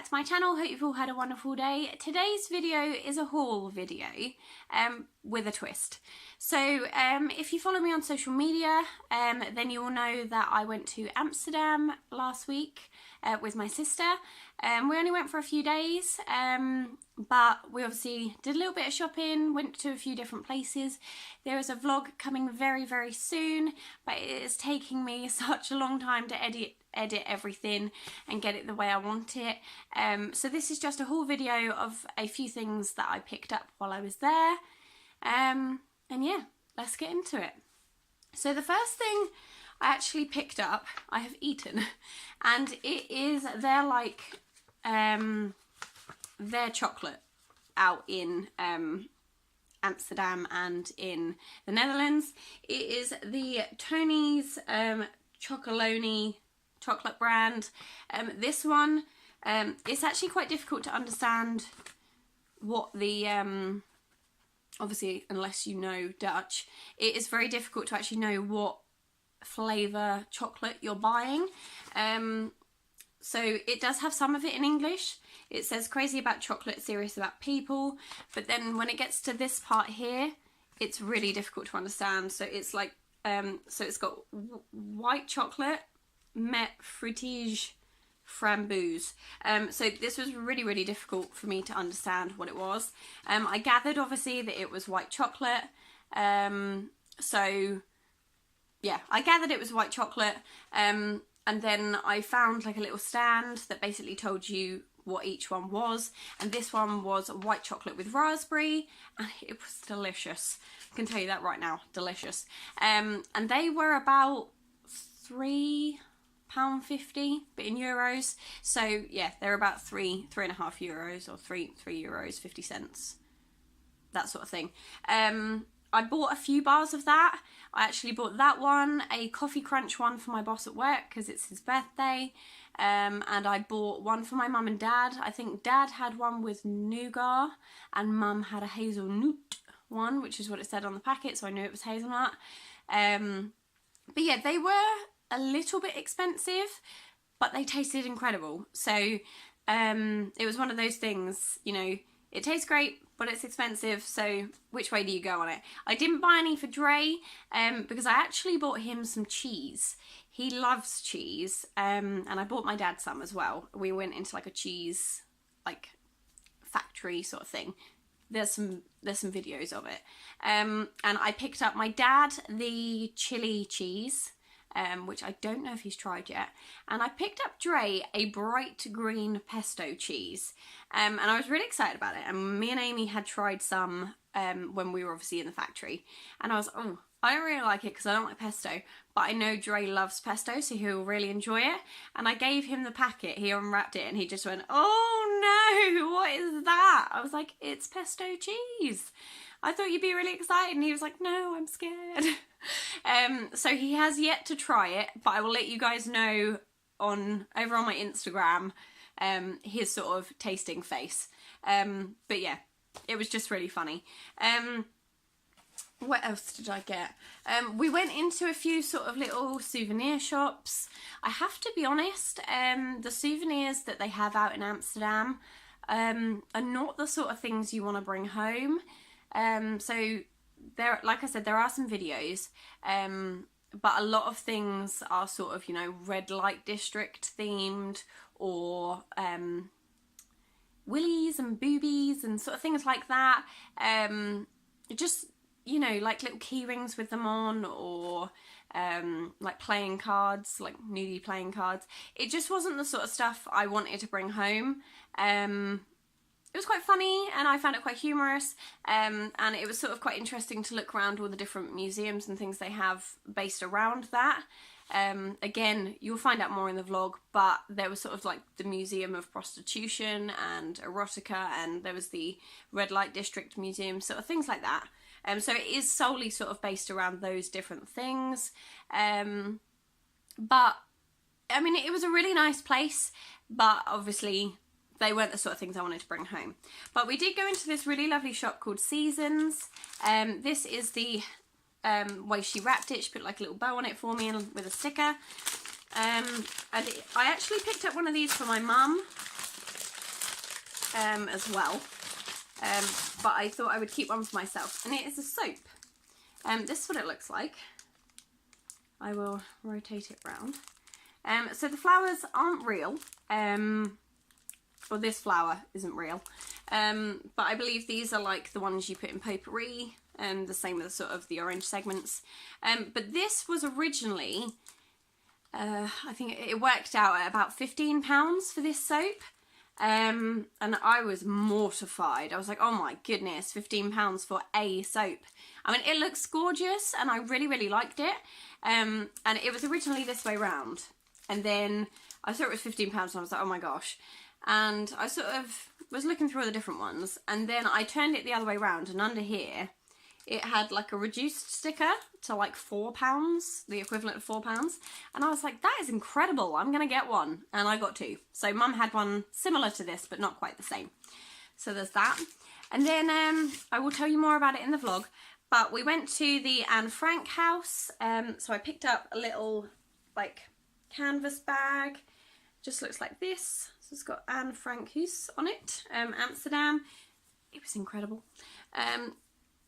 to my channel. Hope you've all had a wonderful day. Today's video is a haul video with a twist. So if you follow me on social media, then you will know that I went to Amsterdam last week with my sister. We only went for a few days, but we obviously did a little bit of shopping, went to a few different places. There is a vlog coming very, very soon, but it is taking me such a long time to edit everything and get it the way I want it. So this is just a haul video of a few things that I picked up while I was there. And yeah, let's get into it. So the first thing I actually picked up, I have eaten, and it is their chocolate out in Amsterdam and in the Netherlands. It is the Tony's Chocolonely chocolate brand. This one, it's actually quite difficult to understand what the obviously, unless you know Dutch, it is very difficult to actually know what flavour chocolate you're buying. So it does have some of it in English. It says crazy about chocolate, serious about people, but then when it gets to this part here, it's really difficult to understand. So it's like so it's got white chocolate, met fruitige framboos. So this was really, really difficult for me to understand what it was. I gathered obviously that it was white chocolate. So yeah, I gathered it was white chocolate. And then I found like a little stand that basically told you what each one was. And this one was white chocolate with raspberry, and it was delicious. I can tell you that right now, delicious. And they were about £3.50, but in euros. So yeah, they're about €3.50 or €3 50 cents, that sort of thing. I bought a few bars of that. I actually bought that one, a coffee crunch one for my boss at work because it's his birthday. And I bought one for my mum and dad. I think dad had one with nougat and mum had a hazelnut one, which is what it said on the packet, so I knew it was hazelnut. But yeah, they were a little bit expensive, but they tasted incredible. So it was one of those things, you know, it tastes great, but it's expensive, so which way do you go on it? I didn't buy any for Dre, because I actually bought him some cheese. He loves cheese, and I bought my dad some as well. We went into like a cheese, like, factory sort of thing. There's some videos of it. And I picked up my dad the chili cheese, which I don't know if he's tried yet. And I picked up Dre a bright green pesto cheese. And I was really excited about it. And me and Amy had tried some when we were obviously in the factory. And I was, oh, I don't really like it because I don't like pesto. But I know Dre loves pesto, so he'll really enjoy it. And I gave him the packet. He unwrapped it and he just went, oh no, what is that? I was like, it's pesto cheese. I thought you'd be really excited. And he was like, no, I'm scared. So he has yet to try it, but I will let you guys know over on my Instagram his sort of tasting face. But yeah, it was just really funny. What else did I get? We went into a few sort of little souvenir shops. I have to be honest, the souvenirs that they have out in Amsterdam are not the sort of things you want to bring home. So there, like I said, there are some videos, but a lot of things are sort of, you know, red light district themed, or willies and boobies and sort of things like that. Just, you know, like little key rings with them on, or like playing cards, like nudie playing cards. It just wasn't the sort of stuff I wanted to bring home. It was quite funny and I found it quite humorous, and it was sort of quite interesting to look around all the different museums and things they have based around that. Again, you'll find out more in the vlog, but there was sort of like the Museum of Prostitution and Erotica, and there was the Red Light District Museum, sort of things like that. So it is solely sort of based around those different things. But, I mean, it was a really nice place, but obviously they weren't the sort of things I wanted to bring home. But we did go into this really lovely shop called Seasons. This is the way she wrapped it. She put like a little bow on it for me and with a sticker. I actually picked up one of these for my mum. as well. But I thought I would keep one for myself, and it is a soap. This is what it looks like. I will rotate it round. So the flowers aren't real. Well, this flower isn't real. But I believe these are like the ones you put in potpourri, the same as sort of the orange segments. But this was originally, I think it worked out at about £15 for this soap. And I was mortified. I was like, oh my goodness, £15 for a soap. I mean, it looks gorgeous and I really, really liked it. And it was originally this way round. And then I saw it was £15 and I was like, oh my gosh. And I sort of was looking through all the different ones. And then I turned it the other way round, and under here, it had like a reduced sticker to like £4, the equivalent of £4. And I was like, that is incredible. I'm going to get one. And I got two. So Mum had one similar to this, but not quite the same. So there's that. And then I will tell you more about it in the vlog. But we went to the Anne Frank house. So I picked up a little like canvas bag. Just looks like this. So it's got Anne Frank House on it. Amsterdam. It was incredible.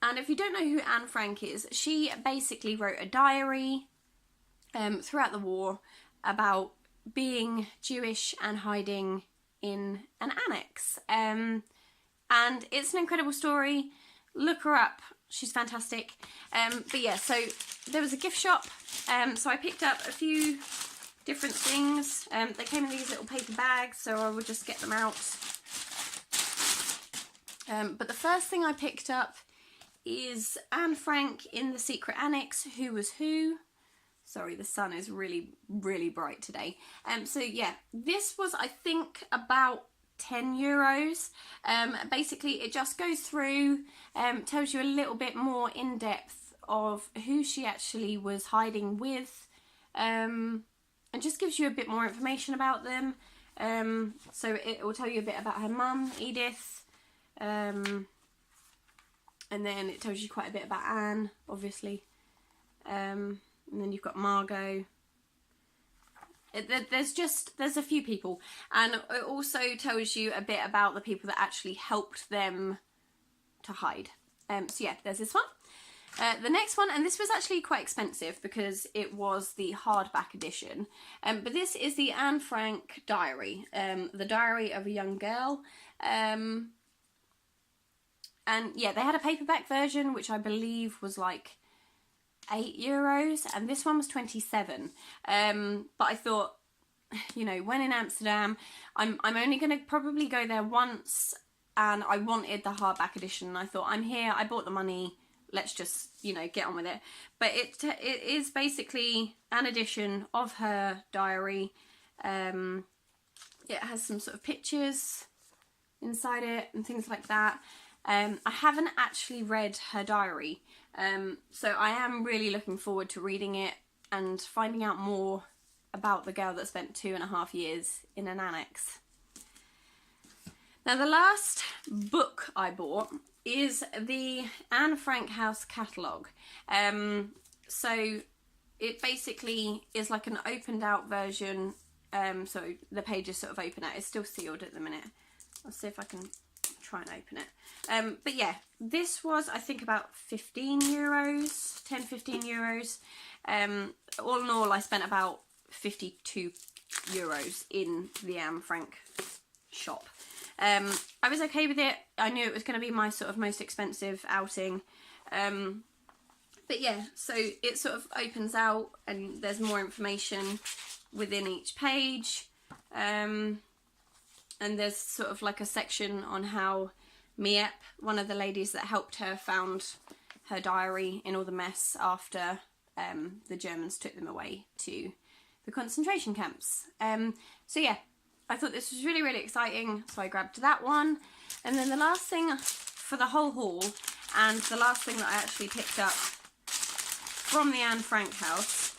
And if you don't know who Anne Frank is, she basically wrote a diary throughout the war about being Jewish and hiding in an annex. And it's an incredible story. Look her up. She's fantastic. But yeah, so there was a gift shop. So I picked up a few different things. They came in these little paper bags, so I would just get them out. But the first thing I picked up is Anne Frank in the Secret Annex, Who Was Who. Sorry, the sun is really, really bright today. So yeah, this was, I think, about €10. Basically, it just goes through, tells you a little bit more in depth of who she actually was hiding with, and just gives you a bit more information about them. So it will tell you a bit about her mum, Edith, and then it tells you quite a bit about Anne, obviously. And then you've got Margot. There's a few people. And it also tells you a bit about the people that actually helped them to hide. So yeah, there's this one. The next one, and this was actually quite expensive because it was the hardback edition. But this is the Anne Frank diary. The diary of a young girl. And yeah, they had a paperback version, which I believe was like €8, and this one was 27. But I thought, you know, when in Amsterdam, I'm only going to probably go there once, and I wanted the hardback edition. And I thought, I'm here, I bought the money, let's just, you know, get on with it. But it is basically an edition of her diary. It has some sort of pictures inside it and things like that. I haven't actually read her diary, so I am really looking forward to reading it and finding out more about the girl that spent 2.5 years in an annex. Now, the last book I bought is the Anne Frank House catalogue. So it basically is like an opened out version, so the pages sort of open out. It's still sealed at the minute. I'll see if I can try and open it. But yeah, this was, I think, about €15, 10-15 euros. All in all, I spent about €52 in the Anne Frank shop. I was okay with it. I knew it was going to be my sort of most expensive outing. But yeah, so it sort of opens out and there's more information within each page. And there's sort of like a section on how Miep, one of the ladies that helped her, found her diary in all the mess after the Germans took them away to the concentration camps. So yeah, I thought this was really, really exciting, so I grabbed that one. And then the last thing for the whole haul, and the last thing that I actually picked up from the Anne Frank house,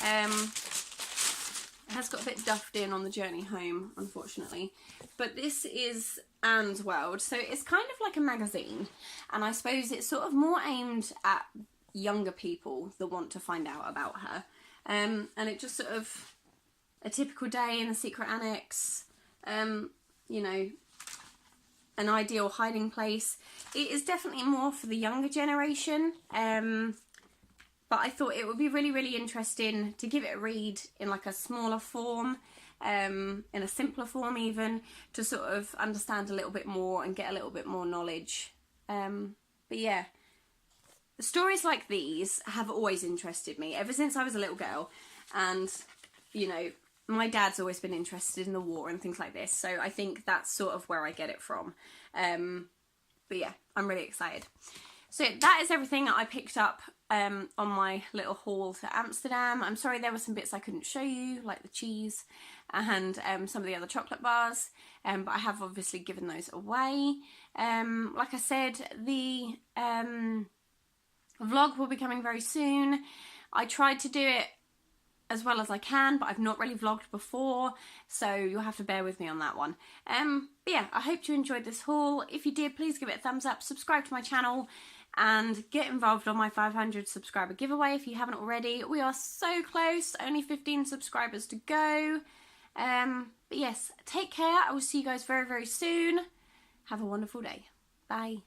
it has got a bit duffed in on the journey home, unfortunately. But this is Anne's World, so it's kind of like a magazine, and I suppose it's sort of more aimed at younger people that want to find out about her. And it just sort of, a typical day in the secret annex, you know, an ideal hiding place. It is definitely more for the younger generation, but I thought it would be really, really interesting to give it a read in like a smaller form, in a simpler form even, to sort of understand a little bit more and get a little bit more knowledge. But yeah, stories like these have always interested me ever since I was a little girl, and you know, my dad's always been interested in the war and things like this, so I think that's sort of where I get it from. But yeah, I'm really excited. So that is everything that I picked up on my little haul to Amsterdam. I'm sorry there were some bits I couldn't show you, like the cheese and some of the other chocolate bars, but I have obviously given those away. Like I said, the vlog will be coming very soon. I tried to do it as well as I can, but I've not really vlogged before, so you'll have to bear with me on that one. But yeah, I hope you enjoyed this haul. If you did, please give it a thumbs up, subscribe to my channel, and get involved on my 500 subscriber giveaway if you haven't already. We are so close, only 15 subscribers to go. But yes, take care. I will see you guys very, very soon. Have a wonderful day. Bye.